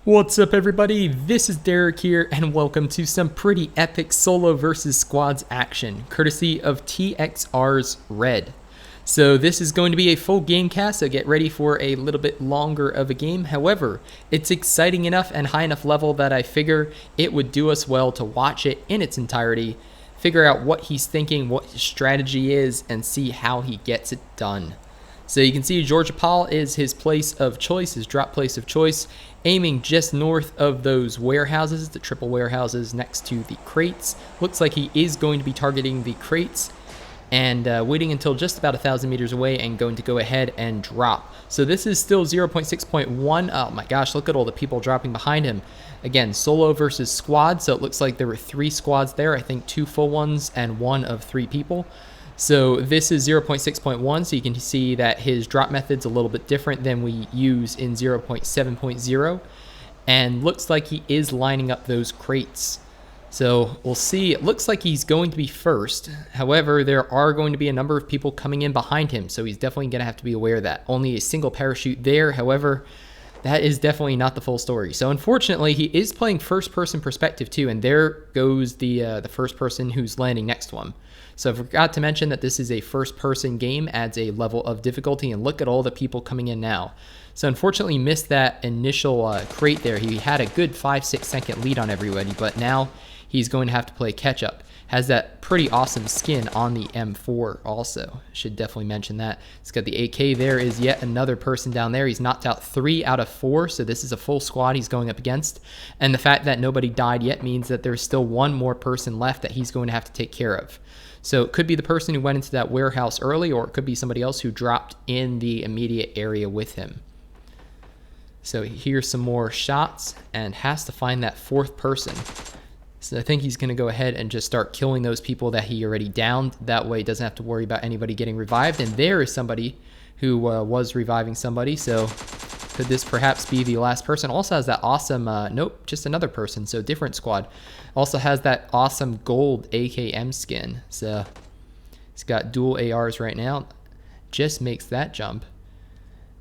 What's up, everybody? This is Derek here, and welcome to some pretty epic solo versus squads action, courtesy of TxR's Red. So this is going to be a full game cast, so get ready for a little bit longer of a game. However, it's exciting enough and high enough level that I figure it would do us well to watch it in its entirety, figure out what he's thinking, what his strategy is, and see how he gets it done. So you can see Georgia Paul is his place of choice, his drop place of choice, aiming just north of those warehouses, the triple warehouses next to the crates. Looks like he is going to be targeting the crates and waiting until just about 1,000 meters away and going to go ahead and drop. So this is still 0.6.1. Oh my gosh, look at all the people dropping behind him. Again, solo versus squad, so it looks like there were 3 squads there. I think 2 full ones and 1 of 3 people. So this is 0.6.1, so you can see that his drop method's a little bit different than we use in 0.7.0, and looks like he is lining up those crates. So we'll see. It looks like he's going to be first. However, there are going to be a number of people coming in behind him, so he's definitely going to have to be aware of that. Only a single parachute there. However, that is definitely not the full story. So unfortunately, he is playing first-person perspective too, and there goes the first person who's landing next to him. So I forgot to mention that this is a first-person game, adds a level of difficulty, and look at all the people coming in now. So unfortunately, missed that initial crate there. He had a good 5-6 second lead on everybody, but now he's going to have to play catch-up. Has that pretty awesome skin on the M4 also. Should definitely mention that. It's got the AK there. Is yet another person down there. He's knocked out 3 out of 4, so this is a full squad he's going up against. And the fact that nobody died yet means that there's still 1 more person left that he's going to have to take care of. So it could be the person who went into that warehouse early, or it could be somebody else who dropped in the immediate area with him. So here's some more shots, and has to find that 4th person. So I think he's going to go ahead and just start killing those people that he already downed. That way he doesn't have to worry about anybody getting revived. And there is somebody who was reviving somebody. So could this perhaps be the last person? Also has that awesome, nope, just another person. So different squad. Also has that awesome gold AKM skin. So he's got dual ARs right now. Just makes that jump.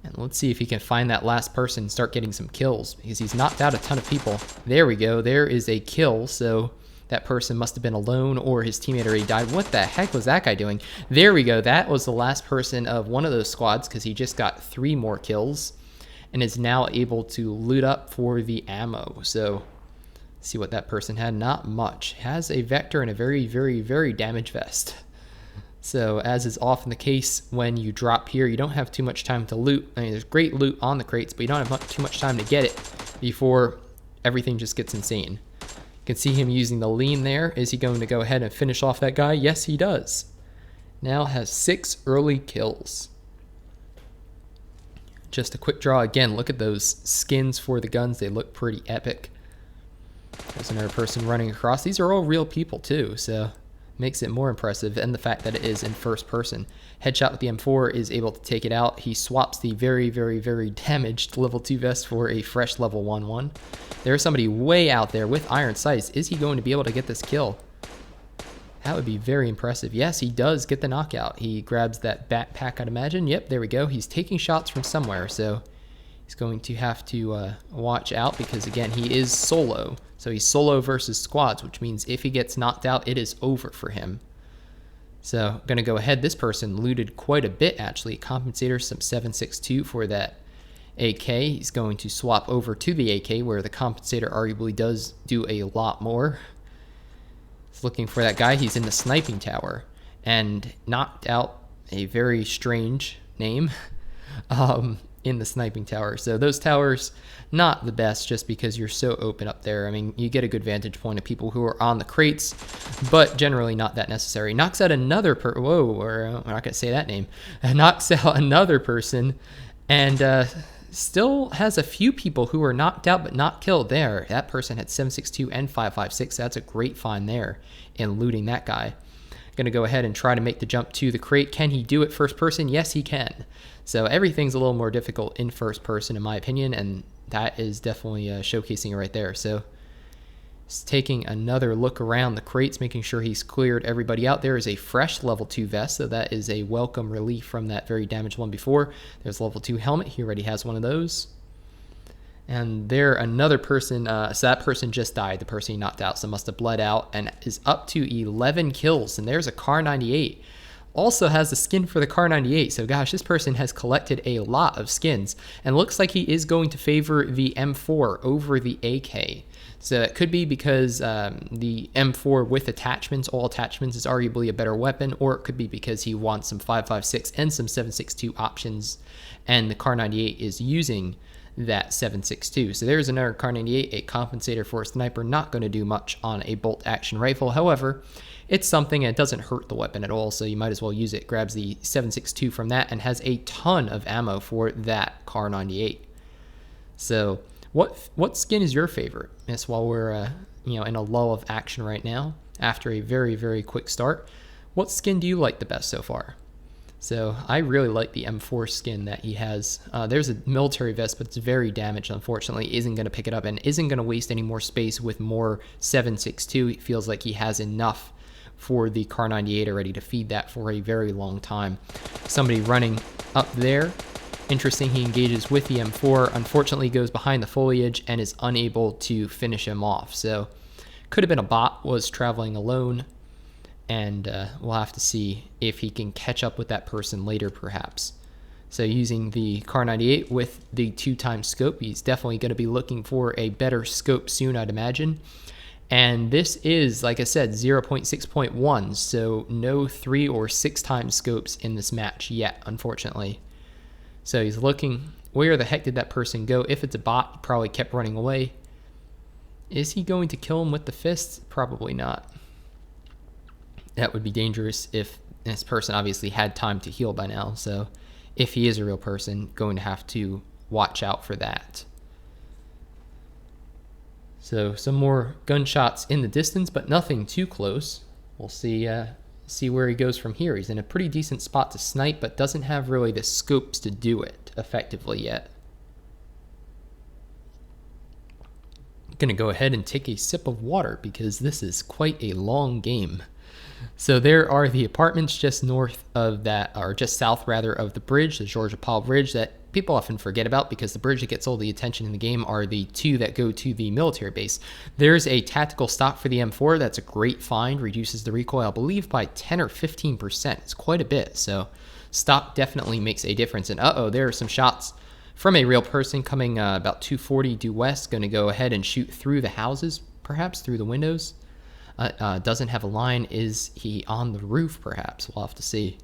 And let's see if he can find that last person and start getting some kills, because he's knocked out a ton of people. There we go. There is a kill. So that person must have been alone, or his teammate already died. What the heck was that guy doing? There we go. That was the last person of one of those squads, because he just got 3 more kills and is now able to loot up for the ammo. So let's see what that person had. Not much. Has a Vector and a very, very, very damaged vest. So as is often the case when you drop here, you don't have too much time to loot. I mean, there's great loot on the crates, but you don't have too much time to get it before everything just gets insane. You can see him using the lean there. Is he going to go ahead and finish off that guy? Yes, he does. Now has 6 early kills. Just a quick draw. Again, look at those skins for the guns. They look pretty epic. There's another person running across. These are all real people too, so makes it more impressive, and the fact that it is in first person. Headshot with the M4 is able to take it out. He swaps the very, very, very damaged level 2 vest for a fresh level 1-1. There's somebody way out there with iron sights. Is he going to be able to get this kill? That would be very impressive. Yes, he does get the knockout. He grabs that backpack, I'd imagine. Yep, there we go. He's taking shots from somewhere, so he's going to have to watch out, because again, he is solo. So he's solo versus squads, which means if he gets knocked out, it is over for him. So I'm going to go ahead. This person looted quite a bit, actually. Compensator, some 7.62 for that AK. He's going to swap over to the AK, where the compensator arguably does do a lot more. He's looking for that guy. He's in the sniping tower and knocked out a very strange name. In the sniping tower. So those towers, not the best, just because you're so open up there. I mean, you get a good vantage point of people who are on the crates, but generally not that necessary. Knocks out another we're not gonna say that name. Knocks out another person, and still has a few people who are knocked out but not killed there. That person had 7.62 and 5.56. That's a great find there in looting that guy. Gonna go ahead and try to make the jump to the crate. Can he do it first person? Yes, he can. So everything's a little more difficult in first person, in my opinion, and that is definitely showcasing it right there. So he's taking another look around the crates, making sure he's cleared everybody out. There is a fresh level 2 vest, so that is a welcome relief from that very damaged one before. There's level 2 helmet. He already has one of those. And there, another person, so that person just died, the person he knocked out, so must have bled out, and is up to 11 kills. And there's a Kar 98. Also has the skin for the Kar 98. So gosh, this person has collected a lot of skins, and looks like he is going to favor the M4 over the AK. So it could be because the M4 with attachments, all attachments, is arguably a better weapon, or it could be because he wants some 5.56 and some 7.62 options, and the Kar 98 is using that 7.62. So there's another Kar 98, a compensator for a sniper. Not going to do much on a bolt action rifle. However, it's something, and it doesn't hurt the weapon at all, so you might as well use it. Grabs the 7.62 from that and has a ton of ammo for that Kar 98. So what skin is your favorite? Yes, while we're in a lull of action right now, after a very, very quick start, what skin do you like the best so far? So I really like the M4 skin that he has. There's a military vest, but it's very damaged, unfortunately. Isn't going to pick it up and isn't going to waste any more space with more 7.62. It feels like he has enough for the Kar 98 already to feed that for a very long time. Somebody running up there. Interesting, he engages with the M4. Unfortunately, goes behind the foliage and is unable to finish him off. So could have been a bot, was traveling alone. And we'll have to see if he can catch up with that person later, perhaps. So using the Kar 98 with the 2x scope, he's definitely going to be looking for a better scope soon, I'd imagine. And this is, like I said, 0.6.1, so no 3 or 6x scopes in this match yet, unfortunately. So he's looking, where the heck did that person go? If it's a bot, he probably kept running away. Is he going to kill him with the fists? Probably not. That would be dangerous if this person obviously had time to heal by now. So if he is a real person, going to have to watch out for that. So some more gunshots in the distance, but nothing too close. We'll see where he goes from here. He's in a pretty decent spot to snipe, but doesn't have really the scopes to do it effectively yet. I'm gonna go ahead and take a sip of water because this is quite a long game. So there are the apartments just north of that, or just south rather, of the bridge, the Georgia Paul Bridge, that people often forget about because the bridge that gets all the attention in the game are the two that go to the military base. There's a tactical stock for the M4. That's a great find. Reduces the recoil, I believe, by 10 or 15%. It's quite a bit. So stock definitely makes a difference. And there are some shots from a real person coming about 240 due west. Going to go ahead and shoot through the houses, perhaps through the windows. Doesn't have a line. Is he on the roof, perhaps? We'll have to see.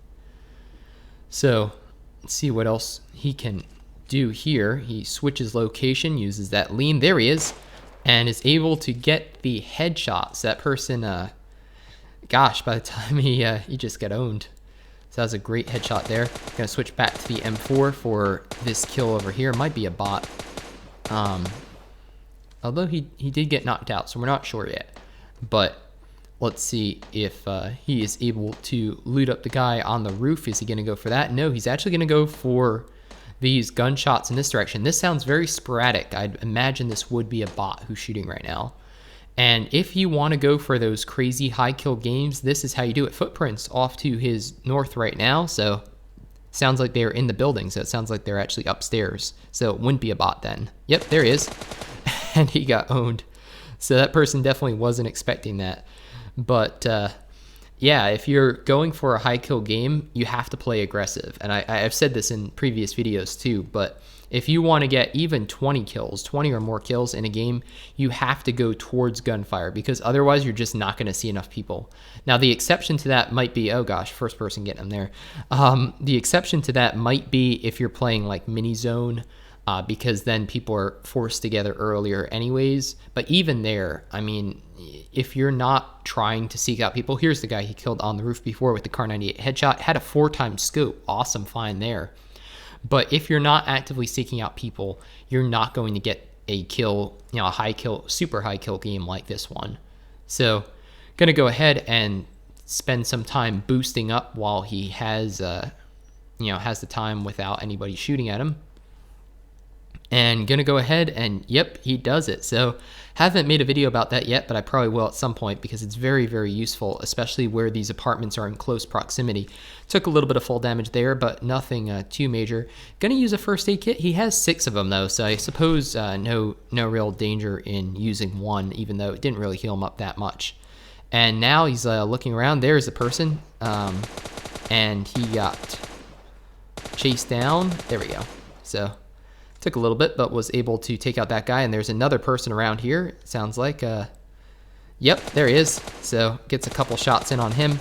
So let's see what else he can do here. He switches location, uses that lean. There he is, and is able to get the headshots. That person, gosh, by the time he just got owned. So that was a great headshot there. Gonna switch back to the M4 for this kill over here. Might be a bot. Although he did get knocked out, so we're not sure yet. But let's see if he is able to loot up the guy on the roof. Is he going to go for that? No, he's actually going to go for these gunshots in this direction. This sounds very sporadic. I'd imagine this would be a bot who's shooting right now. And if you want to go for those crazy high kill games, this is how you do it. Footprints off to his north right now. So sounds like they're in the building. So it sounds like they're actually upstairs. So it wouldn't be a bot then. Yep, there he is. And he got owned. So that person definitely wasn't expecting that. But yeah, if you're going for a high kill game, you have to play aggressive. And I've said this in previous videos too, but if you want to get even 20 kills, 20 or more kills in a game, you have to go towards gunfire because otherwise you're just not going to see enough people. Now the exception to that might be, oh gosh, first person getting them there. The exception to that might be if you're playing like mini zone, because then people are forced together earlier anyways. But even there, I mean, if you're not trying to seek out people, here's the guy he killed on the roof before with the Kar 98 headshot, had a 4x scope, awesome find there. But if you're not actively seeking out people, you're not going to get a kill, a high kill, super high kill game like this one. So gonna go ahead and spend some time boosting up while he has, has the time without anybody shooting at him. And gonna go ahead and, yep, he does it. So Haven't made a video about that yet, but I probably will at some point because it's very, very useful, especially where these apartments are in close proximity. Took a little bit of full damage there, but nothing too major. Gonna use a first aid kit. He has 6 of them though, so I suppose no real danger in using one, even though it didn't really heal him up that much. And now he's looking around. There's the person, and he got chased down. There we go. So took a little bit, but was able to take out that guy. And there's another person around here. It sounds like, yep, there he is. So gets a couple shots in on him.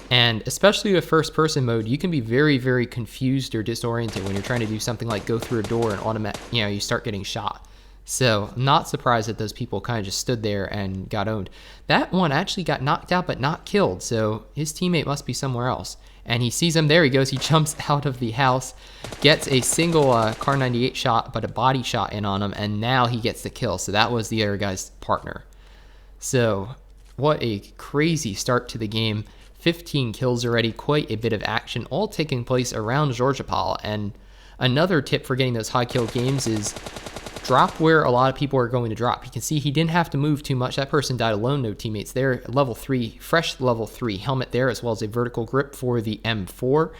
And especially with first person mode, you can be very, very confused or disoriented when you're trying to do something like go through a door and you start getting shot. So not surprised that those people kind of just stood there and got owned. That one actually got knocked out but not killed, so his teammate must be somewhere else. And he sees him. There he goes. He jumps out of the house, gets a single Kar 98 shot, but a body shot in on him, and now he gets the kill. So that was the other guy's partner. So what a crazy start to the game. 15 kills already, quite a bit of action, all taking place around Georgopol. And another tip for getting those high kill games is drop where a lot of people are going to drop. You can see he didn't have to move too much. That person died alone, no teammates there. Level 3, fresh level 3 helmet there, as well as a vertical grip for the M4.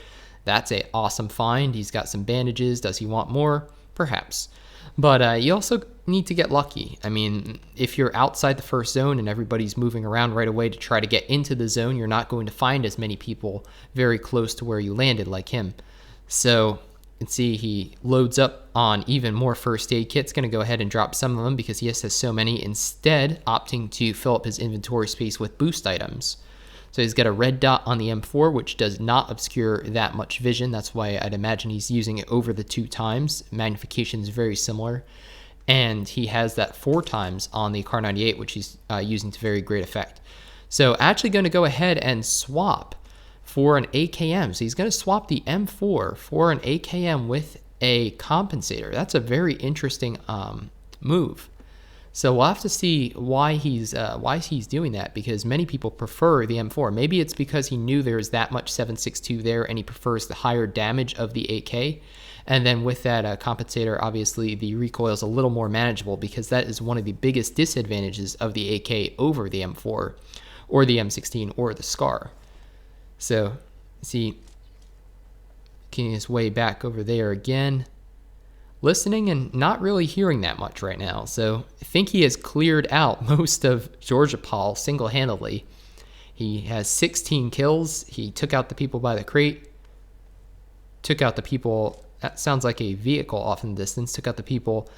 That's a awesome find. He's got some bandages. Does he want more? Perhaps. But you also need to get lucky. I mean, if you're outside the first zone and everybody's moving around right away to try to get into the zone, you're not going to find as many people very close to where you landed like him. So you can see he loads up on even more first aid kits. Going to go ahead and drop some of them because he has so many, instead opting to fill up his inventory space with boost items. So he's got a red dot on the M4, which does not obscure that much vision. That's why I'd imagine he's using it over the 2 times. Magnification is very similar. And he has that 4 times on the Kar 98, which he's using to very great effect. So actually going to go ahead and swap for an AKM. So he's going to swap the M4 for an AKM with a compensator. That's a very interesting move. So we'll have to see why he's doing that, because many people prefer the M4. Maybe it's because he knew there was that much 7.62 there and he prefers the higher damage of the AK. And then with that compensator, obviously the recoil is a little more manageable, because that is one of the biggest disadvantages of the AK over the M4 or the M16 or the SCAR. So see, getting his way back over there again, listening and not really hearing that much right now. So I think he has cleared out most of Georgopol single-handedly. He has 16 kills. He took out the people by the crate, took out the people, that sounds like a vehicle off in the distance, took out the people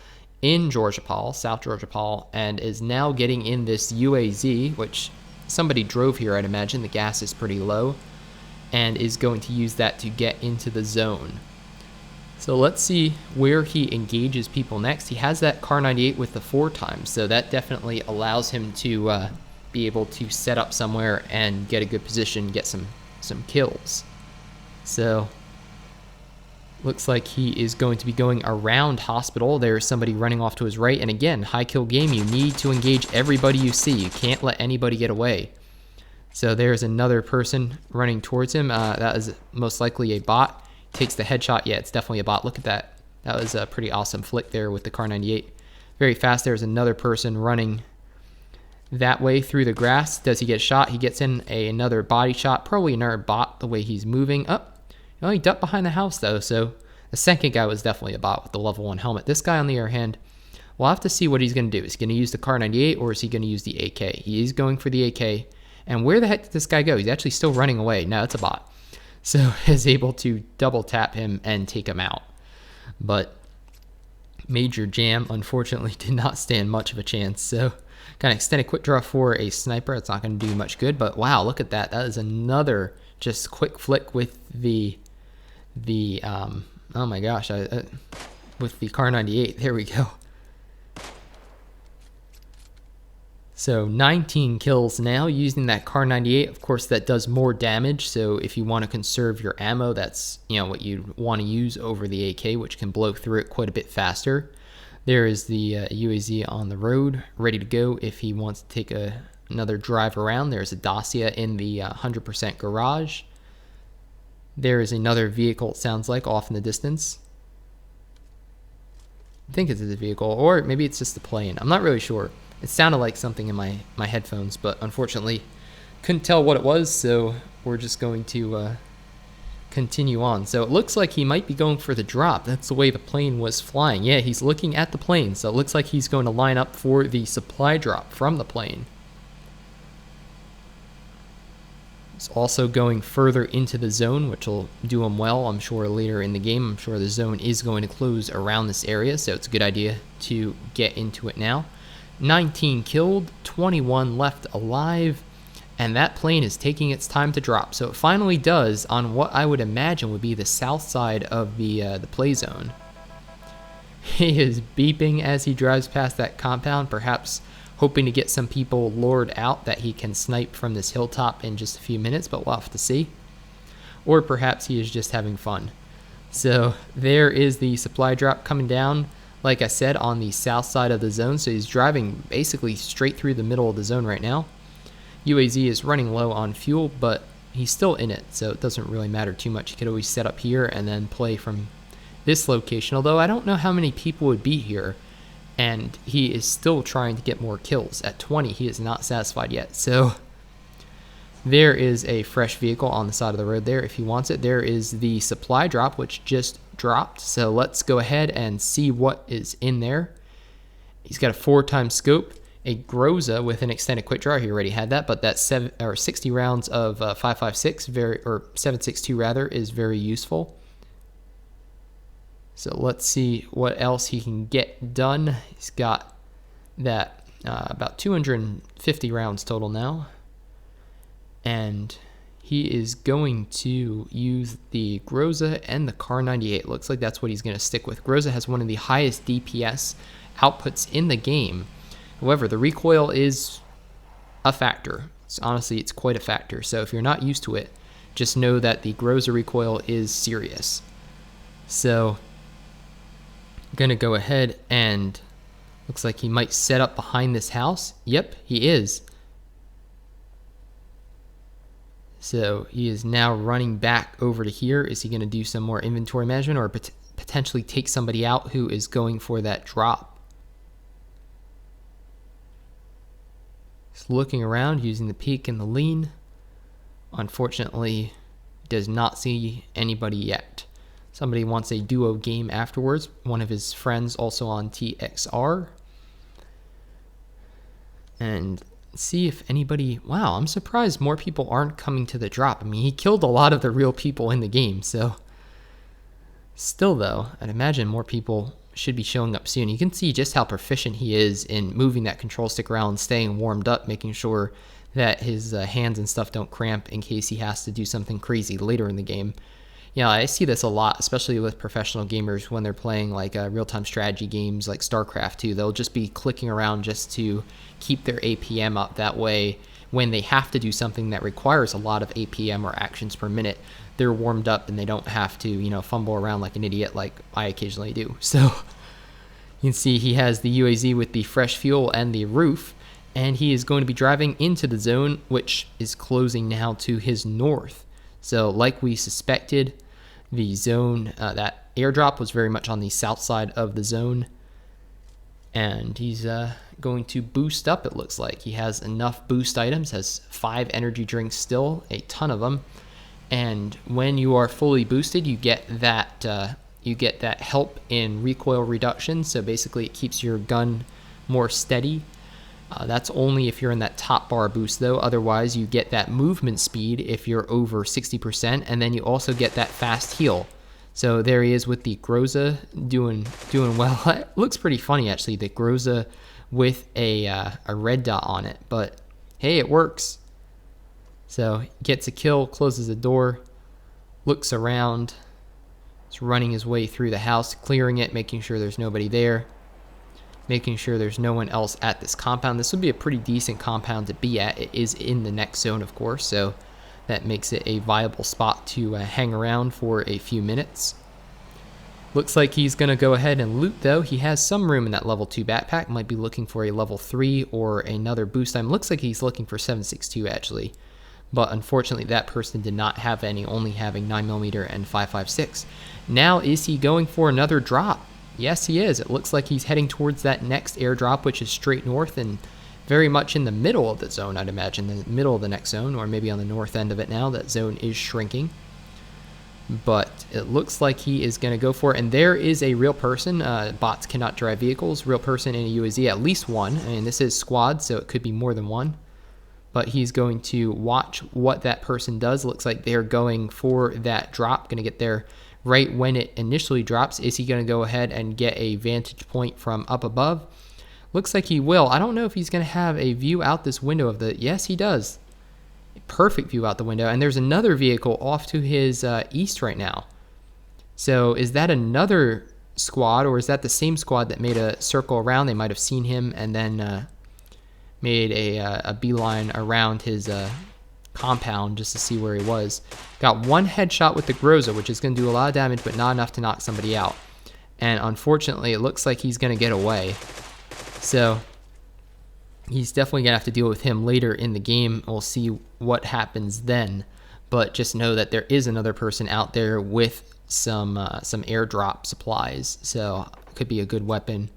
in Georgopol, South Georgopol, and is now getting in this UAZ, which somebody drove here, I'd imagine. The gas is pretty low, and is going to use that to get into the zone. So let's see where he engages people next. He has that Kar 98 with the 4 times, so that definitely allows him to be able to set up somewhere and get a good position, get some kills. So looks like he is going to be going around hospital. There's somebody running off to his right, and again, high kill game, you need to engage everybody you see. You can't let anybody get away. So there's another person running towards him. That is most likely a bot. Takes the headshot. Yeah, it's definitely a bot. Look at that. That was a pretty awesome flick there with the Kar 98. Very fast. There's another person running that way through the grass. Does he get shot? He gets in another body shot. Probably another bot the way he's moving. Up. Oh, he ducked behind the house though. So the second guy was definitely a bot with the level 1 helmet. This guy on the other hand, we'll have to see what he's going to do. Is he going to use the Kar 98 or is he going to use the AK? He is going for the AK. And where the heck did this guy go? He's actually still running away. No, it's a bot. So is able to double tap him and take him out. But Major Jam unfortunately did not stand much of a chance. So kind of extended quick draw for a sniper. It's not going to do much good. But wow, look at that. That is another just quick flick with the oh my gosh, with the Kar 98. There we go. So 19 kills now using that Kar 98. Of course, that does more damage. So if you want to conserve your ammo, that's what you'd want to use over the AK, which can blow through it quite a bit faster. There is the UAZ on the road, ready to go if he wants to take another drive around. There's a Dacia in the 100% garage. There is another vehicle, it sounds like, off in the distance. I think it's a vehicle, or maybe it's just a plane. I'm not really sure. It sounded like something in my headphones, but unfortunately couldn't tell what it was, so we're just going to continue on. So it looks like he might be going for the drop. That's the way the plane was flying. Yeah, he's looking at the plane, so it looks like he's going to line up for the supply drop from the plane. He's also going further into the zone, which will do him well, I'm sure, later in the game. I'm sure the zone is going to close around this area, so it's a good idea to get into it now. 19 killed, 21 left alive, and that plane is taking its time to drop. So it finally does on what I would imagine would be the south side of the play zone. He is beeping as he drives past that compound, perhaps hoping to get some people lured out that he can snipe from this hilltop in just a few minutes, but we'll have to see. Or perhaps he is just having fun. So there is the supply drop coming down, like I said, on the south side of the zone. So he's driving basically straight through the middle of the zone right now. UAZ is running low on fuel, but he's still in it, so it doesn't really matter too much. He could always set up here and then play from this location, although I don't know how many people would be here. And he is still trying to get more kills. At 20, he is not satisfied yet. So there is a fresh vehicle on the side of the road there if he wants it. There is the supply drop, which just dropped. So let's go ahead and see what is in there. He's got a 4x scope, a Groza with an extended quick draw. He already had that, but that 60 rounds of 5.56, or 7.62 rather, is very useful. So let's see what else he can get done. He's got that about 250 rounds total now. And he is going to use the Groza and the Kar 98. Looks like that's what he's going to stick with. Groza has one of the highest DPS outputs in the game. However, the recoil is a factor. Honestly, it's quite a factor. So if you're not used to it, just know that the Groza recoil is serious. So gonna go ahead and looks like he might set up behind this house. Yep, he is. So he is now running back over to here. Is he going to do some more inventory management or potentially take somebody out who is going for that drop? He's looking around using the peek and the lean. Unfortunately, does not see anybody yet. Somebody wants a duo game afterwards. One of his friends also on TxR. And see if anybody... Wow, I'm surprised more people aren't coming to the drop. I mean, he killed a lot of the real people in the game, so... Still, though, I'd imagine more people should be showing up soon. You can see just how proficient he is in moving that control stick around, staying warmed up, making sure that his hands and stuff don't cramp in case he has to do something crazy later in the game. Yeah, I see this a lot, especially with professional gamers when they're playing like real-time strategy games like StarCraft 2. They'll just be clicking around just to keep their APM up. That way, when they have to do something that requires a lot of APM or actions per minute, they're warmed up and they don't have to, you know, fumble around like an idiot like I occasionally do. So you can see he has the UAZ with the fresh fuel and the roof, and he is going to be driving into the zone, which is closing now to his north. So like we suspected, the zone, that airdrop was very much on the south side of the zone. And he's going to boost up, it looks like. He has enough boost items, has 5 energy drinks still, a ton of them. And when you are fully boosted, you get that help in recoil reduction. So basically it keeps your gun more steady. That's only if you're in that top bar boost though. Otherwise you get that movement speed if you're over 60%, and then you also get that fast heal. So there he is with the Groza doing well. It looks pretty funny actually, the Groza with a red dot on it, but hey, it works. So gets a kill, closes the door, looks around, is running his way through the house, clearing it, making sure there's nobody there. Making sure there's no one else at this compound. This would be a pretty decent compound to be at. It is in the next zone, of course, so that makes it a viable spot to hang around for a few minutes. Looks like he's going to go ahead and loot, though. He has some room in that level 2 backpack. Might be looking for a level 3 or another boost time. Looks like he's looking for 7.62, actually. But unfortunately, that person did not have any, only having 9mm and 5.56. Now, is he going for another drop? Yes, he is. It looks like he's heading towards that next airdrop, which is straight north and very much in the middle of the zone, I'd imagine. The middle of the next zone, or maybe on the north end of it now. That zone is shrinking. But it looks like he is going to go for it. And there is a real person. Bots cannot drive vehicles. Real person in a UAZ, at least one. And this is squad, so it could be more than one. But he's going to watch what that person does. Looks like they're going for that drop. Going to get there right when it initially drops. Is he going to go ahead and get a vantage point from up above? Looks like he will. I don't know if he's going to have a view out this window of the... Yes, he does. Perfect view out the window. And there's another vehicle off to his east right now. So is that another squad, or is that the same squad that made a circle around? They might have seen him and then made a beeline around his compound just to see where he was. Got one headshot with the Groza, which is going to do a lot of damage, but not enough to knock somebody out. And unfortunately, it looks like he's going to get away. So he's definitely going to have to deal with him later in the game. We'll see what happens then. But just know that there is another person out there with some airdrop supplies. So it could be a good weapon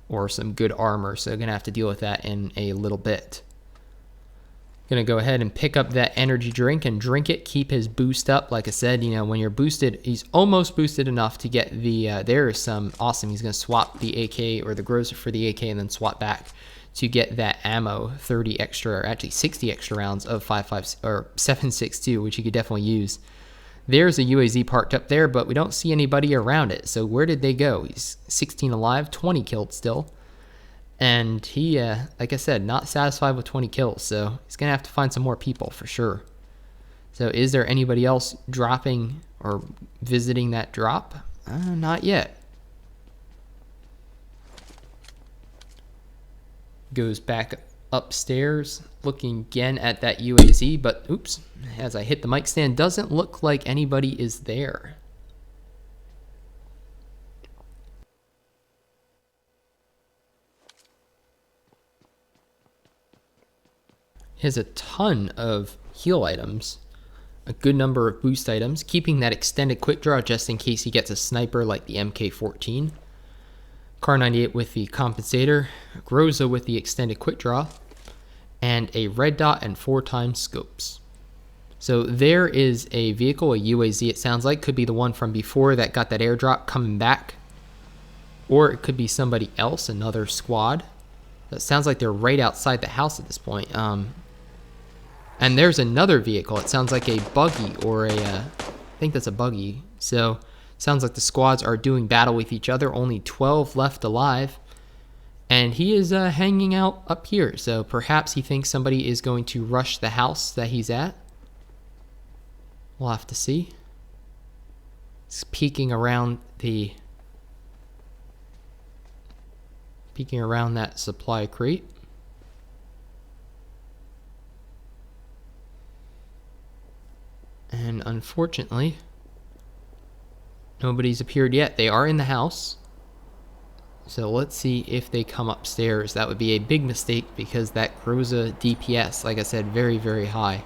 or some good armor. So going to have to deal with that in a little bit. Going to go ahead and pick up that energy drink and drink it. Keep his boost up. Like I said, you know, when you're boosted, he's almost boosted enough to get the, there is some awesome. He's going to swap the AK or the Groza for the AK and then swap back to get that ammo, 30 extra, or actually 60 extra rounds of 5.5 or 7.62, which you could definitely use. There's a UAZ parked up there, but we don't see anybody around it. So where did they go? He's 16 alive, 20 killed still. And he, like I said, not satisfied with 20 kills. So he's going to have to find some more people for sure. So is there anybody else dropping or visiting that drop? Not yet. Goes back upstairs, looking again at that UAZ, but oops, as I hit the mic stand, doesn't look like anybody is there. He has a ton of heal items, a good number of boost items, keeping that extended quick draw just in case he gets a sniper like the MK14. Car 98 with the compensator, Groza with the extended quick draw, and a red dot and 4x scopes. So there is a vehicle, a UAZ it sounds like, could be the one from before that got that airdrop coming back, or it could be somebody else, another squad. It sounds like they're right outside the house at this point. And there's another vehicle. It sounds like a buggy or a, I think that's a buggy. So sounds like the squads are doing battle with each other. Only 12 left alive. And he is hanging out up here. So perhaps he thinks somebody is going to rush the house that he's at. We'll have to see. He's peeking around that supply crate. And unfortunately, nobody's appeared yet. They are in the house. So let's see if they come upstairs. That would be a big mistake because that Groza DPS, like I said, very, very high.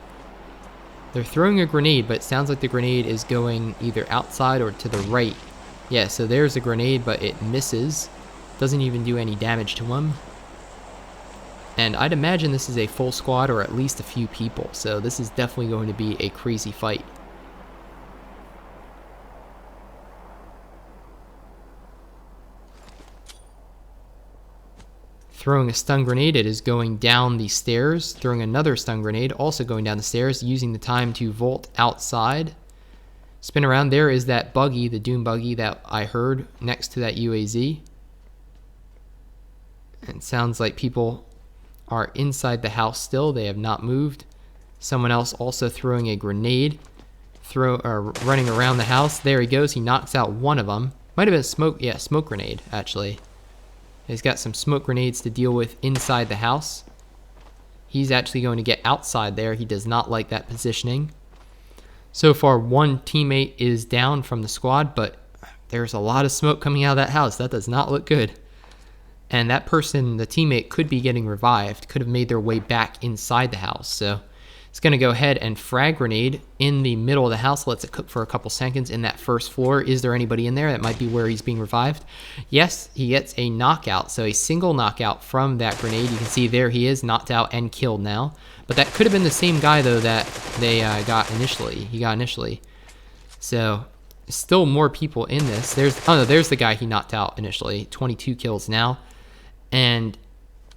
They're throwing a grenade, but it sounds like the grenade is going either outside or to the right. Yeah, so there's a grenade, but it misses. Doesn't even do any damage to him. And I'd imagine this is a full squad or at least a few people. So this is definitely going to be a crazy fight. Throwing a stun grenade, it is going down the stairs. Throwing another stun grenade, also going down the stairs, using the time to vault outside. Spin around. There is that buggy, the Doom buggy that I heard next to that UAZ. And it sounds like people are inside the house still. They have not moved. Someone else also throwing a grenade, running around the house. There he goes. He knocks out one of them. Might have been a smoke grenade, actually. He's got some smoke grenades to deal with inside the house. He's actually going to get outside there. He does not like that positioning. So far, one teammate is down from the squad, but there's a lot of smoke coming out of that house. That does not look good. And that person, the teammate, could be getting revived, could have made their way back inside the house. So It's going to go ahead and frag grenade in the middle of the house, lets it cook for a couple seconds in that first floor. Is there anybody in there? That might be where he's being revived. Yes, he gets a knockout, so a single knockout from that grenade. You can see there he is, knocked out and killed now. But that could have been the same guy, though, that they got initially. So still more people in this. There's the guy he knocked out initially. 22 kills now. And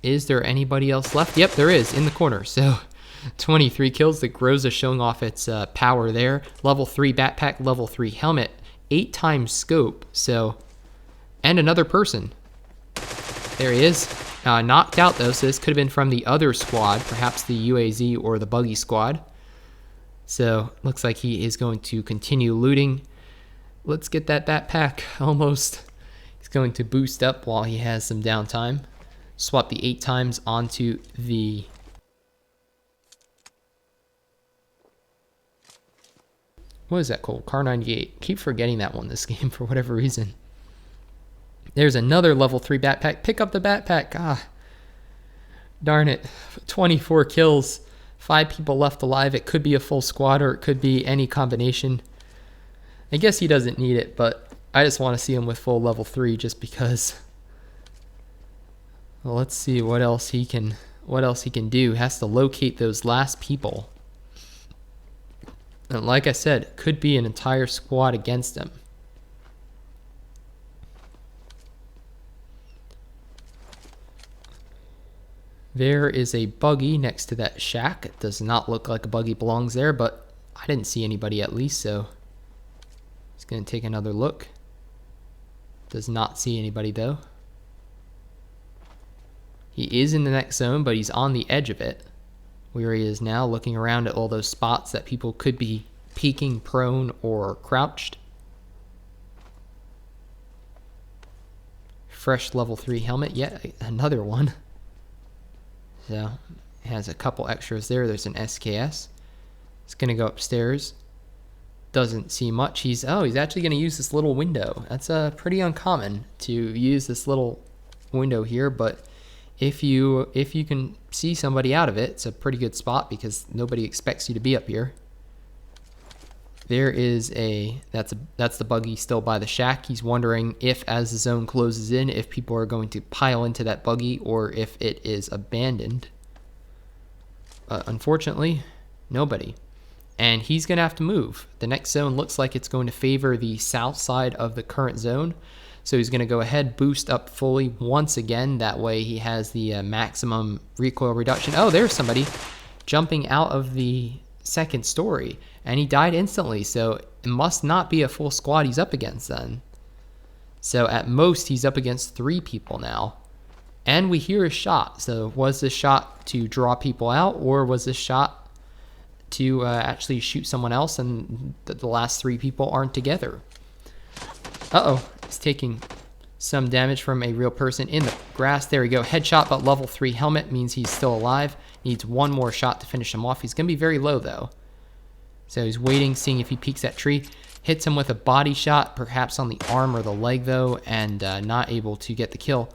is there anybody else left? Yep, there is, in the corner. So 23 kills. The Groza showing off its power there. Level 3 backpack, level 3 helmet, 8 times scope. So, and another person. There he is. Knocked out though, so this could have been from the other squad, perhaps the UAZ or the buggy squad. So looks like he is going to continue looting. Let's get that backpack almost. He's going to boost up while he has some downtime. Swap the 8 times onto the what is that called? Car 98. Keep forgetting that one this game for whatever reason. There's another level 3 backpack. Pick up the backpack. Ah, darn it. 24 kills. 5 people left alive. It could be a full squad or it could be any combination. I guess he doesn't need it, but I just want to see him with full level 3 just because. Well, let's see what else he can do. Has to locate those last people. And like I said, could be an entire squad against him. There is a buggy next to that shack. It does not look like a buggy belongs there, but I didn't see anybody at least, so he's going to take another look. Does not see anybody though. He is in the next zone, but he's on the edge of it. Where he is now, looking around at all those spots that people could be peeking, prone, or crouched. Fresh level 3 helmet, yet another one. So, has a couple extras there. There's an SKS. It's going to go upstairs. Doesn't see much. He's actually going to use this little window. That's pretty uncommon to use this little window here, but if you can see somebody out of it, it's a pretty good spot because nobody expects you to be up here. There is that's the buggy still by the shack. He's wondering if, as the zone closes in, if people are going to pile into that buggy or if it is abandoned. Unfortunately, nobody. And he's going to have to move. The next zone looks like it's going to favor the south side of the current zone. So he's going to go ahead, boost up fully once again. That way he has the maximum recoil reduction. Oh, there's somebody jumping out of the second story. And he died instantly. So it must not be a full squad he's up against then. So at most he's up against 3 people now. And we hear a shot. So was this shot to draw people out, or was this shot to actually shoot someone else and the last 3 people aren't together? Uh-oh. He's taking some damage from a real person in the grass. There we go. Headshot, but level 3 helmet means he's still alive. Needs one more shot to finish him off. He's going to be very low, though. So he's waiting, seeing if he peeks that tree. Hits him with a body shot, perhaps on the arm or the leg, though, and not able to get the kill.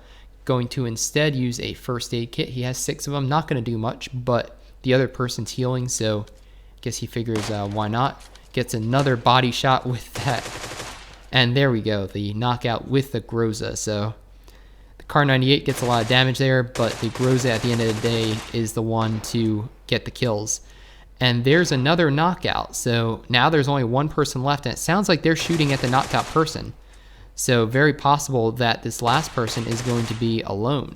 Going to instead use a first aid kit. He has 6 of them. Not going to do much, but the other person's healing, so I guess he figures why not. Gets another body shot with that. And there we go, the knockout with the Groza. So the Car 98 gets a lot of damage there, but the Groza at the end of the day is the one to get the kills. And there's another knockout. So now there's only 1 person left, and it sounds like they're shooting at the knocked out person. So very possible that this last person is going to be alone.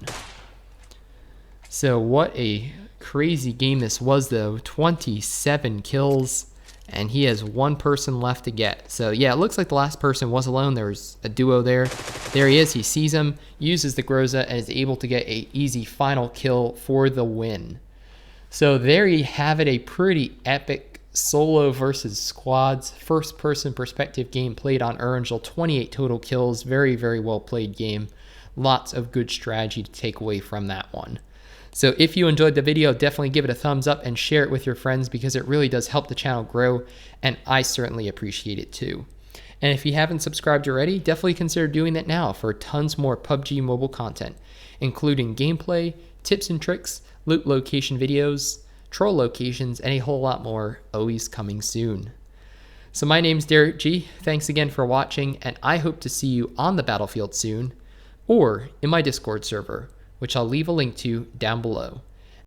So what a crazy game this was, though. 27 kills. And he has 1 person left to get. So yeah, it looks like the last person was alone. There's a duo there. There he is. He sees him, uses the Groza, and is able to get an easy final kill for the win. So there you have it, a pretty epic solo versus squads first person perspective game played on Erangel. 28 total kills. Very, very well played game. Lots of good strategy to take away from that one. So if you enjoyed the video, definitely give it a thumbs up and share it with your friends because it really does help the channel grow, and I certainly appreciate it too. And if you haven't subscribed already, definitely consider doing that now for tons more PUBG mobile content, including gameplay, tips and tricks, loot location videos, troll locations, and a whole lot more always coming soon. So my name's DerekG, thanks again for watching, and I hope to see you on the battlefield soon, or in my Discord server, which I'll leave a link to down below.